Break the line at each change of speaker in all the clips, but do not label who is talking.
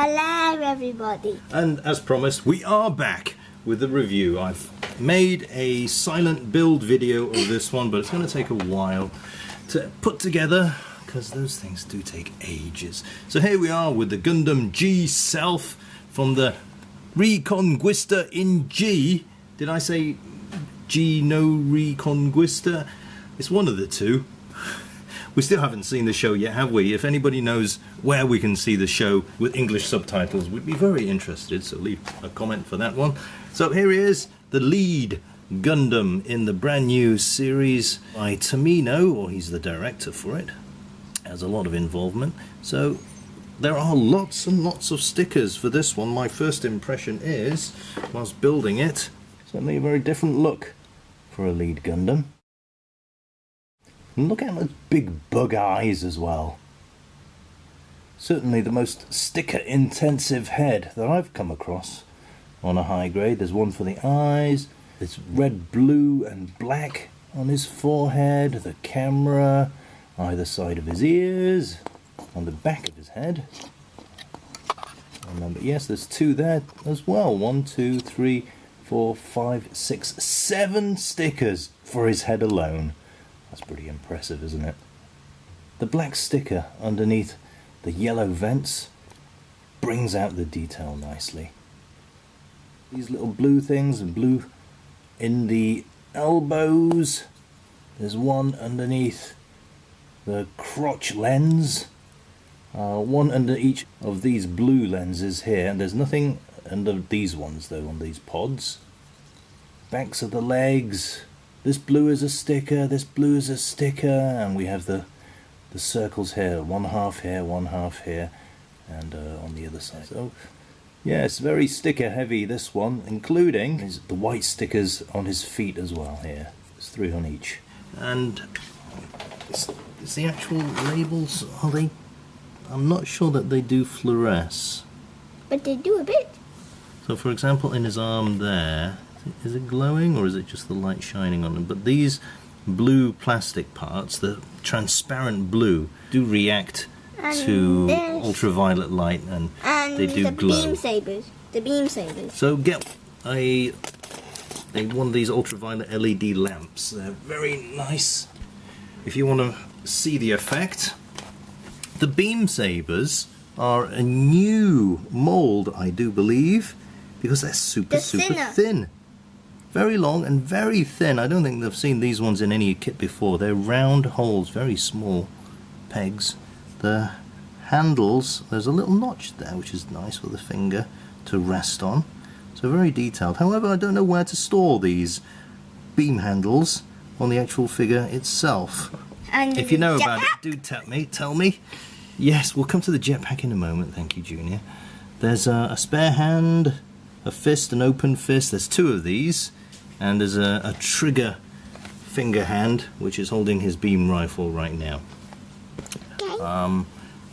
Hello everybody.
And as promised, we are back with the review. I've made a silent build video of this one, but it's going to take a while to put together because those things do take ages. So here we are with the Gundam G Self from the Reconguista in G. Did I say G no Reconguista? It's one of the two. We still haven't seen the show yet, have we? If anybody knows where we can see the show with English subtitles, we'd be very interested, so leave a comment for that one. So here he is, the lead Gundam in the brand new series by Tomino, or he's the director for it. Has a lot of involvement. So there are lots and lots of stickers for this one. My first impression is, whilst building it, certainly a very different look for a lead Gundam. And look at those big bug eyes as well. Certainly the most sticker intensive head that I've come across on a high grade. There's one for the eyes, there's red, blue and black on his forehead, the camera, either side of his ears, on the back of his head. And yes, there's two there as well. 1, 2, 3, 4, 5, 6, 7 stickers for his head alone. That's pretty impressive, isn't it? The black sticker underneath the yellow vents brings out the detail nicely. These little blue things and blue in the elbows. There's one underneath the crotch lens. One under each of these blue lenses here, and there's nothing under these ones though, on these pods. Backs of the legs. This blue is a sticker, this blue is a sticker, and we have the circles here, one half here, and on the other side. So, yeah, it's very sticker heavy, this one, including the white stickers on his feet as well here. There's 3 on each. And it's the actual labels, are they? I'm not sure that they do fluoresce.
But they do a bit.
So for example, in his arm there, is it glowing or is it just the light shining on them? But these blue plastic parts, the transparent blue, do react to ultraviolet light and they do glow.
The beam sabers.
So get one of these ultraviolet LED lamps. They're very nice. If you want to see the effect, the beam sabers are a new mold, I do believe, because they're super thin. Very long and very thin. I don't think they've seen these ones in any kit before. They're round holes, very small pegs. The handles, there's a little notch there, which is nice for the finger to rest on. So very detailed. However, I don't know where to store these beam handles on the actual figure itself.
And
if you know about it, do tell me. Yes, we'll come to the jetpack in a moment. Thank you, Junior. There's a spare hand, a fist, an open fist. There's 2 of these. And there's a trigger finger hand, which is holding his beam rifle right now. Okay.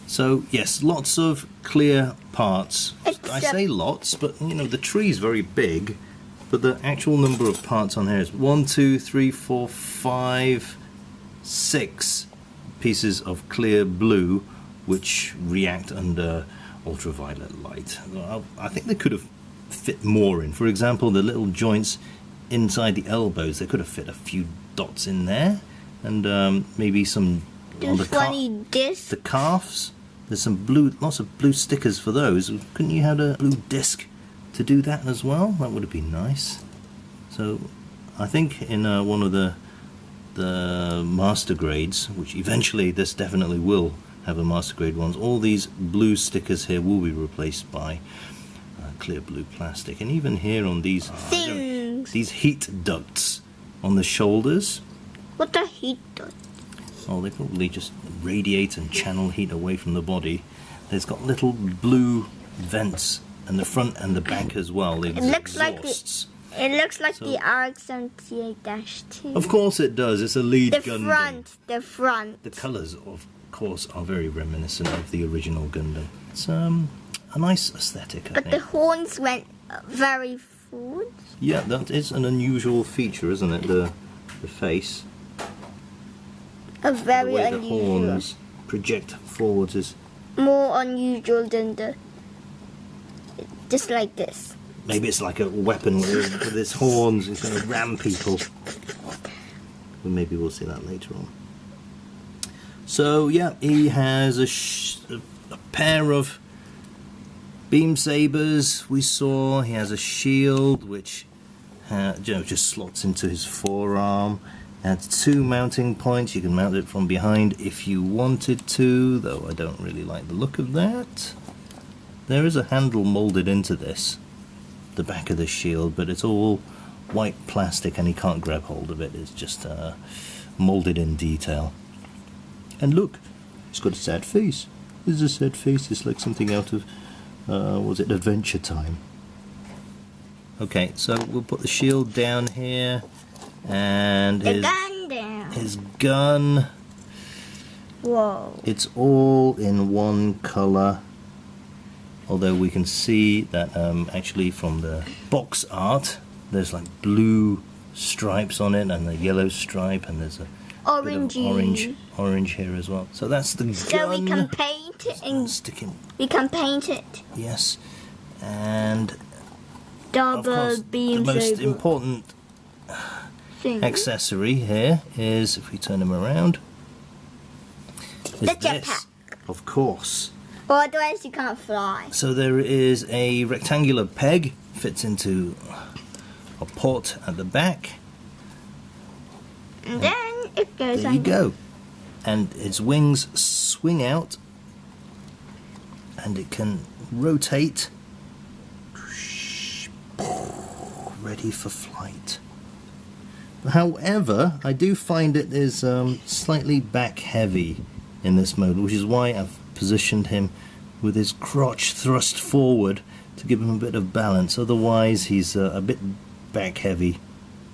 So, yes, lots of clear parts. I say lots, but, you know, the tree's very big. But the actual number of parts on here is 1, 2, 3, 4, 5, 6 pieces of clear blue, which react under ultraviolet light. I think they could have fit more in. For example, the little joints inside the elbows, they could have fit a few dots in there, and maybe some on the calves. There's some blue, lots of blue stickers for those. Couldn't you have a blue disc to do that as well? That would have been nice. So I think in one of the master grades, which eventually this definitely will have a master grade ones, all these blue stickers here will be replaced by clear blue plastic. And even here on these these heat ducts on the shoulders.
What are heat ducts?
Oh, they probably just radiate and channel heat away from the body. There's got little blue vents in the front and the back as well. It looks like
the RX-78-2.
Of course it does. It's a lead Gundam.
The front.
The colours, of course, are very reminiscent of the original Gundam. It's a nice aesthetic, I think.
But the horns went very forward.
Yeah, that is an unusual feature, isn't it? The face.
Very
the way
unusual.
The horns project forwards is
more unusual than the just like this.
Maybe it's like a weapon with its horns. It's going to ram people. But maybe we'll see that later on. So yeah, he has a pair of beam sabers. We saw he has a shield which just slots into his forearm. Has 2 mounting points. You can mount it from behind if you wanted to, though I don't really like the look of that. There is a handle molded into this, the back of the shield, but it's all white plastic and he can't grab hold of it. It's just molded in detail. And look, he's got a sad face. This is a sad face. It's like something out of, was it Adventure Time? Okay, so we'll put the shield down here, and
The gun down.
his gun.
Whoa.
It's all in one colour, although we can see that actually from the box art there's like blue stripes on it and a yellow stripe, and there's a
Orangey.
bit of orange here as well. So that's the
So
gun.
we can paint it and
Sticking,
we can paint it.
yes, and of
Double
course
beam
the most
saber
important
thing.
accessory here is, if we turn him around, is
The
this,
jetpack.
of course.
Or otherwise you can't fly.
So there is a rectangular peg, fits into a port at the back.
And then it goes
There you
under.
go. And its wings swing out, and it can rotate, ready for flight. However, I do find it is slightly back heavy in this mode, which is why I've positioned him with his crotch thrust forward to give him a bit of balance. Otherwise he's a bit back heavy.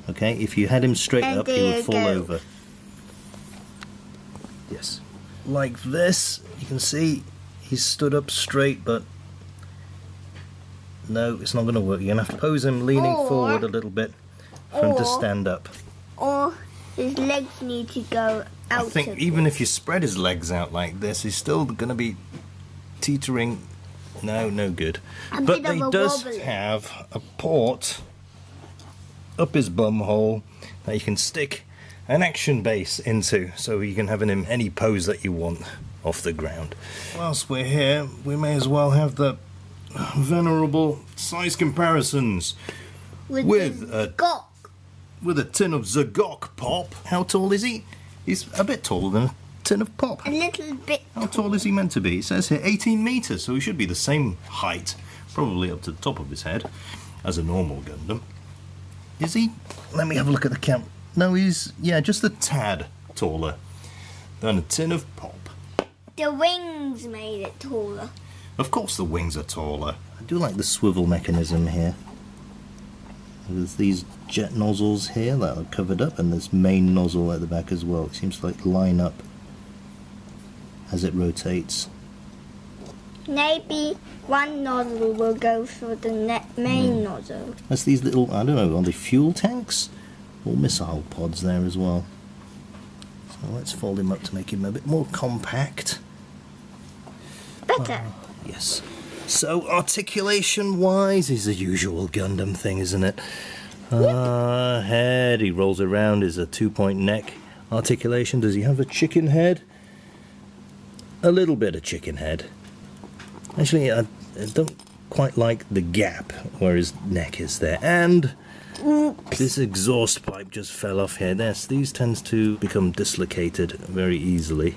Okay, if you had him straight
And
up he
there
would
you
fall
go.
over. Yes, like this. You can see he's stood up straight, but no, it's not going to work. You're going to have to pose him leaning
Or-
forward a little bit for him to
or-
stand up.
Or his legs need to go out.
I think
of
even
it.
if you spread his legs out like this, he's still going to be teetering. No good.
A
But
bit of
he
a
does
wobbly.
have a port up his bum hole that you can stick an action base into, so you can have him in any pose that you want off the ground. Whilst we're here, we may as well have the venerable size comparisons with
the
a
gawk.
with a tin of Zagok pop. How tall is he? He's a bit taller than a tin of pop.
A little bit.
How tall is he meant to be? It says here 18 metres, so he should be the same height, probably up to the top of his head, as a normal Gundam. Is he? Let me have a look at the camp. No, he's, yeah, just a tad taller than a tin of pop.
The wings made it taller.
Of course the wings are taller. I do like the swivel mechanism here. There's these jet nozzles here that are covered up, and this main nozzle at the back as well. It seems to like line up as it rotates.
Maybe one nozzle will go for the main nozzle.
That's these little, I don't know, are they fuel tanks? Or missile pods there as well. So let's fold him up to make him a bit more compact.
Better.
Yes. So articulation wise is the usual Gundam thing, isn't it? Head, he rolls around, is a 2-point neck. Articulation, does he have a chicken head? A little bit of chicken head. Actually, I don't quite like the gap where his neck is there. And this exhaust pipe just fell off here. These tend to become dislocated very easily.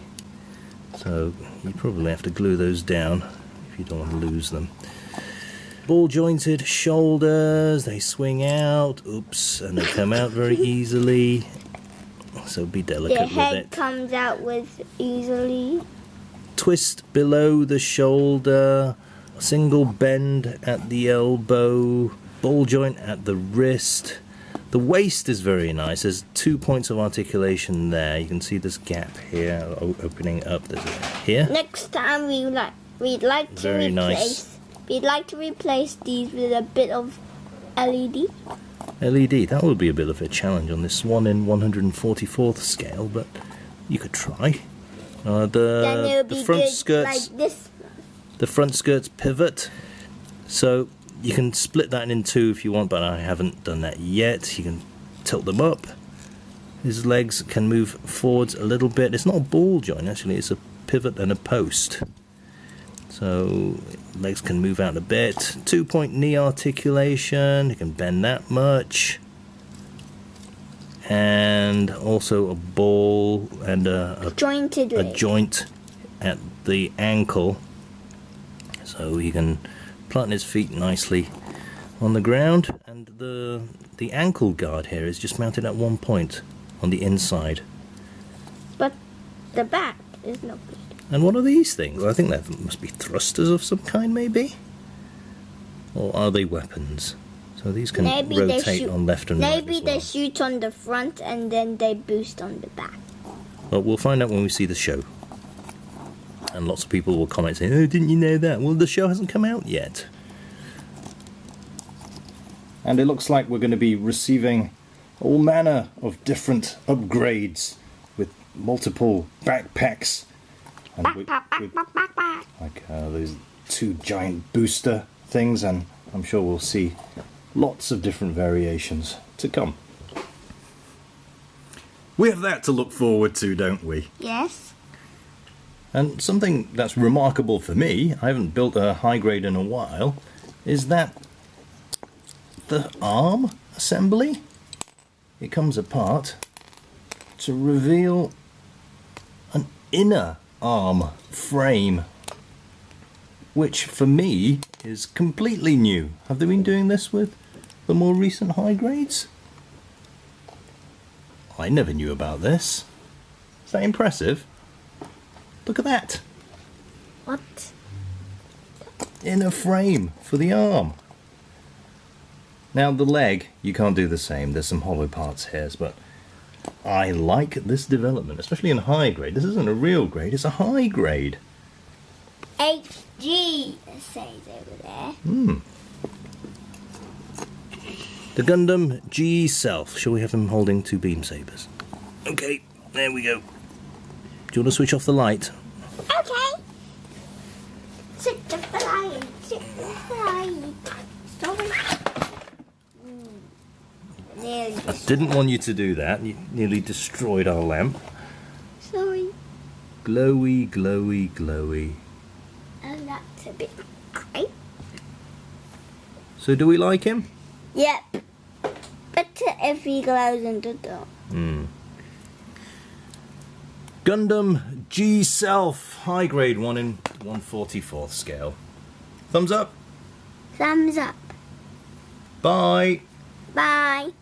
So you probably have to glue those down if you don't want to lose them. Ball jointed shoulders, they swing out, oops, and they come out very easily. So be delicate
The
with
head
it.
comes out with easily.
Twist below the shoulder, single bend at the elbow, ball joint at the wrist. The waist is very nice. There's 2 points of articulation there. You can see this gap here opening up. There's here.
Next time we'd like to
Very
replace.
nice.
We'd like to replace these with a bit of LED.
LED. That would be a bit of a challenge on this 1 in 144th scale, but you could try.
Then it'll
The
be
front
good
skirts.
like this.
The front skirts pivot, So you can split that in two if you want, but I haven't done that yet. You can tilt them up. His legs can move forwards a little bit. It's not a ball joint actually, it's a pivot and a post. So legs can move out a bit. 2-point knee articulation, you can bend that much. And also a ball and a joint at the ankle. So he can plant his feet nicely on the ground. And the ankle guard here is just mounted at one point on the inside.
But the back is not good.
And what are these things? I think that must be thrusters of some kind, maybe? Or are they weapons? So these can rotate on left and right.
Maybe they shoot on the front and then they boost on the back.
Well, we'll find out when we see the show. And lots of people will comment saying, oh, didn't you know that? Well, the show hasn't come out yet. And it looks like we're going to be receiving all manner of different upgrades with multiple backpacks. And like those two giant booster things, and I'm sure we'll see lots of different variations to come. We have that to look forward to, don't we?
Yes.
And something that's remarkable for me, I haven't built a high grade in a while, is that the arm assembly, it comes apart to reveal an inner arm frame, which for me is completely new. Have they been doing this with the more recent high grades? I never knew about this. Is that impressive? Look at that.
What?
Inner frame for the arm. Now the leg, you can't do the same. There's some hollow parts here, but I like this development, especially in high grade. This isn't a real grade, it's a high grade.
HG says over there.
The Gundam G Self. Shall we have him holding two beam sabers? Okay, there we go. Do you want to switch off the light?
Okay. Switch off the light. Switch off the light. Sorry.
I didn't want you to do that. You nearly destroyed our lamp.
Sorry.
Glowy, glowy, glowy.
And that's a bit great.
So do we like him?
Yep. Better if he glows in the dark.
Gundam G Self, high grade 1 in 1/44 scale. Thumbs up.
Thumbs up.
Bye.
Bye.